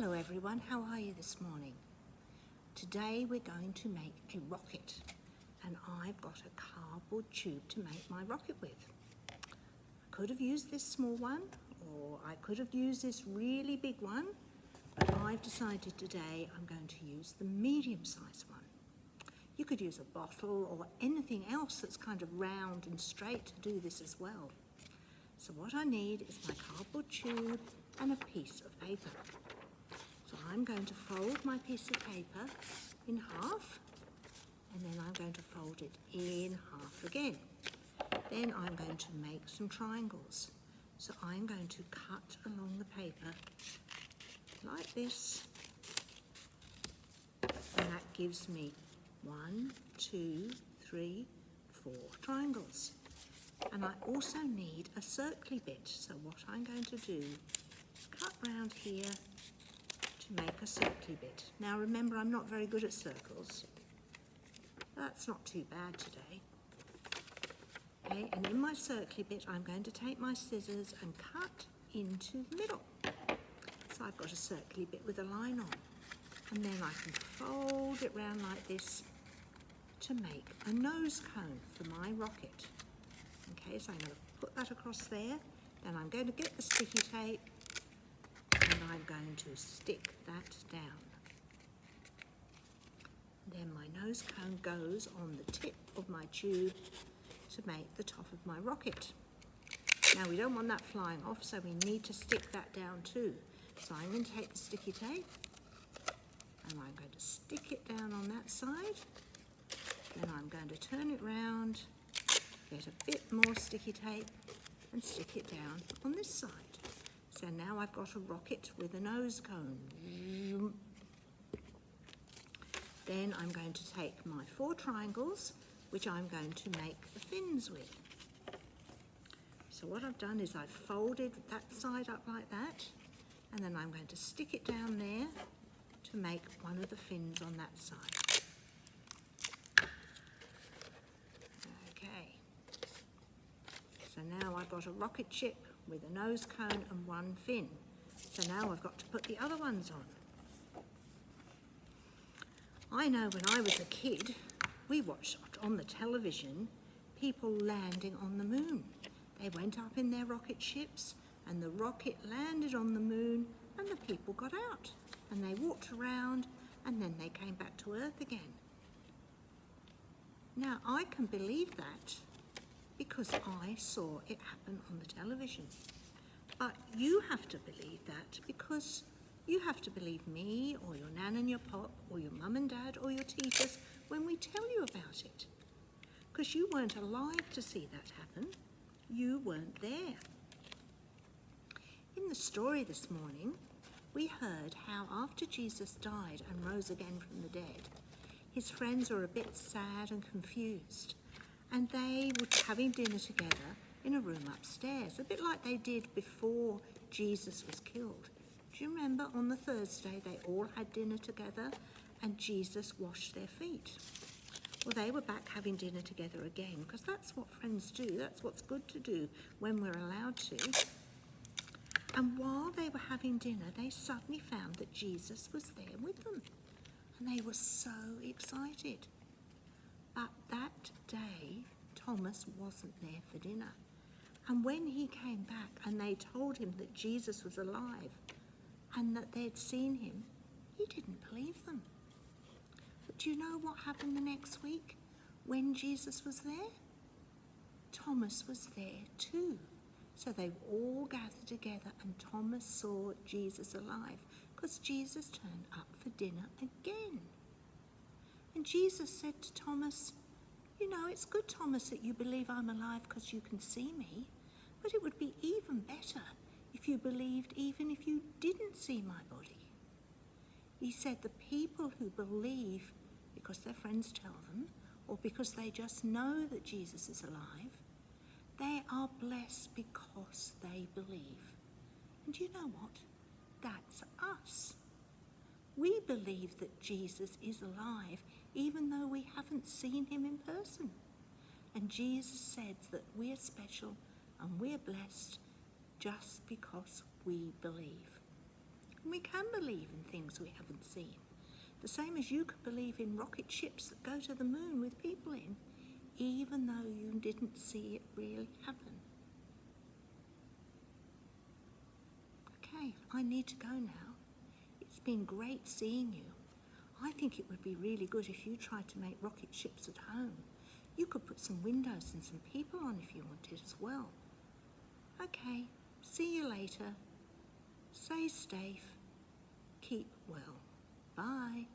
Hello everyone, how are you this morning? Today we're going to make a rocket, and I've got a cardboard tube to make my rocket with. I could have used this small one, or I could have used this really big one, but I've decided today I'm going to use the medium-sized one. You could use a bottle or anything else that's kind of round and straight to do this as well. So what I need is my cardboard tube and a piece of paper. So I'm going to fold my piece of paper in half, and then I'm going to fold it in half again. Then I'm going to make some triangles. So I'm going to cut along the paper like this, and that gives me 1, 2, 3, 4 triangles. And I also need a circly bit. So what I'm going to do is cut round here to make a circly bit. Now remember, I'm not very good at circles. That's not too bad today. Okay, and in my circly bit I'm going to take my scissors and cut into the middle. So I've got a circly bit with a line on. And then I can fold it round like this to make a nose cone for my rocket. Okay, so I'm going to put that across there. Then I'm going to get the sticky tape and I'm going to stick that down. Then my nose cone goes on the tip of my tube to make the top of my rocket. Now we don't want that flying off, so we need to stick that down too. So I'm going to take the sticky tape and I'm going to stick it down on that side. Then I'm going to turn it round, get a bit more sticky tape and stick it down on this side. So now I've got a rocket with a nose cone. Then I'm going to take my 4 triangles, which I'm going to make the fins with. So what I've done is I've folded that side up like that, and then I'm going to stick it down there to make one of the fins on that side. Okay. So now I've got a rocket ship with a nose cone and 1 fin. So now I've got to put the other ones on. I know when I was a kid, we watched on the television people landing on the moon. They went up in their rocket ships and the rocket landed on the moon and the people got out and they walked around and then they came back to Earth again. Now I can believe that because I saw it happen on the television. But you have to believe that because you have to believe me or your nan and your pop or your mum and dad or your teachers when we tell you about it. Because you weren't alive to see that happen. You weren't there. In the story this morning, we heard how after Jesus died and rose again from the dead, his friends were a bit sad and confused. And they were having dinner together in a room upstairs, a bit like they did before Jesus was killed. Do you remember on the Thursday they all had dinner together and Jesus washed their feet? Well, they were back having dinner together again because that's what friends do. That's what's good to do when we're allowed to. And while they were having dinner, they suddenly found that Jesus was there with them. And they were so excited. But that day, Thomas wasn't there for dinner. And when he came back and they told him that Jesus was alive and that they'd seen him, he didn't believe them. But do you know what happened the next week when Jesus was there? Thomas was there too. So they all gathered together and Thomas saw Jesus alive because Jesus turned up for dinner again. And Jesus said to Thomas, you know, it's good, Thomas, that you believe I'm alive because you can see me, but it would be even better if you believed even if you didn't see my body. He said the people who believe because their friends tell them or because they just know that Jesus is alive, they are blessed because they believe. And you know what? That's us. We believe that Jesus is alive even though we haven't seen him in person. And Jesus said that we're special and we're blessed just because we believe. And we We can believe in things we haven't seen. The same as you could believe in rocket ships that go to the moon with people in, even though you didn't see it really happen. Okay, I need to go now. It's been great seeing you. I think it would be really good if you tried to make rocket ships at home. You could put some windows and some people on if you wanted as well. Okay, see you later. Stay safe. Keep well. Bye.